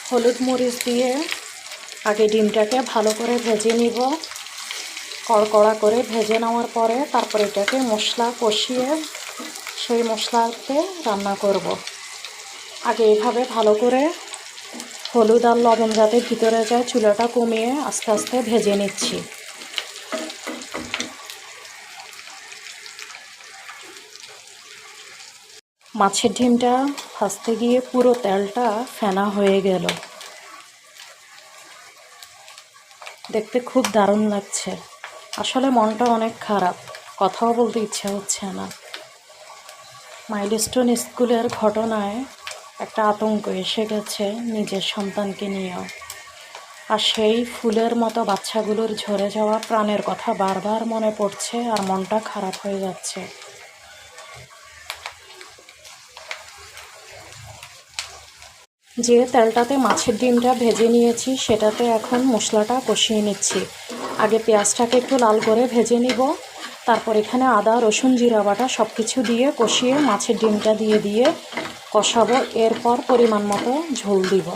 হলুদ মরিচ দিয়ে আগে ডিমটাকে ভালো করে ভেজে নিব। কড়কড়া করে ভেজে নেওয়ার পরে তারপর এটাকে মশলা কষিয়ে সেই মশলাতে রান্না করব। আগে এভাবে ভালো করে হলুদ আর লবণ যাতে ভিতরে যায় চুলাটা কমিয়ে আস্তে আস্তে ভেজে নিচ্ছি। মাছের ডিমটা ভাজতে গিয়ে পুরো তেলটা ফেনা হয়ে গেল। দেখতে খুব দারুণ লাগছে। আসলে মনটা অনেক খারাপ, কথাও বলতে ইচ্ছা হচ্ছে না। মাইলস্টোন স্কুলের ঘটনায় একটা আতঙ্ক এসে গেছে নিজের সন্তানকে নিয়েও। আর সেই ফুলের মতো বাচ্চাগুলোর ঝরে যাওয়া প্রাণের কথা বারবার মনে পড়ছে আর মনটা খারাপ হয়ে যাচ্ছে। যে তেলটাতে মাছের ডিমটা ভেজে নিয়েছি সেটাতে এখন মশলাটা কষিয়ে নিচ্ছি। আগে পেঁয়াজটাকে একটু লাল করে ভেজে নিব, তারপর এখানে আদা রসুন জিরা বাটা সব কিছু দিয়ে কষিয়ে মাছের ডিমটা দিয়ে কষাবো। এরপর পরিমাণ মতো ঝোল দিব।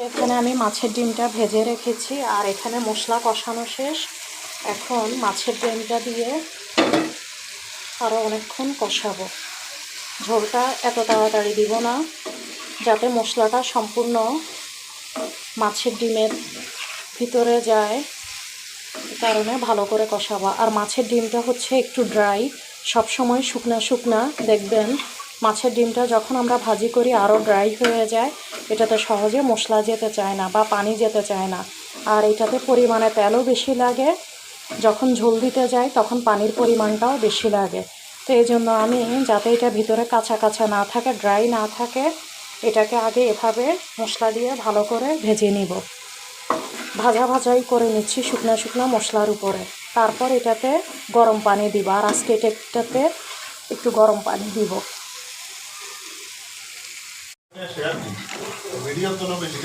এখানে আমি মাছের ডিমটা ভেজে রেখেছি আর এখানে মশলা কষানো শেষ। এখন মাছের ডিমটা দিয়ে আরও অনেকক্ষণ কষাবো। ঝোলটা এত তাড়াতাড়ি দিব না, যাতে মশলাটা সম্পূর্ণ মাছের ডিমের ভিতরে যায়, কারণে ভালো করে কষাবো। আর মাছের ডিমটা হচ্ছে একটু ড্রাই, সবসময় শুকনা শুকনা দেখবেন। মাছের ডিমটা যখন আমরা ভাজি করি আরও ড্রাই হয়ে যায়, এটাতে সহজে মশলা যেতে চায় না বা পানি যেতে চায় না। আর এটাতে পরিমাণে তেলও বেশি লাগে, যখন ঝোল দিতে যাই তখন পানির পরিমাণটাও বেশি লাগে। তো এই জন্য আমি যাতে এটা ভিতরে কাঁচা কাঁচা না থাকে, ড্রাই না থাকে, এটাকে আগে এভাবে মশলা দিয়ে ভালো করে ভেজে নিব। ভাজাই করে নিচ্ছি শুকনো শুকনো মশলার উপরে। তারপর এটাতে গরম পানি দিব। আর আজকে এটাতে একটু গরম পানি দিব। ভিডিও তো বেশি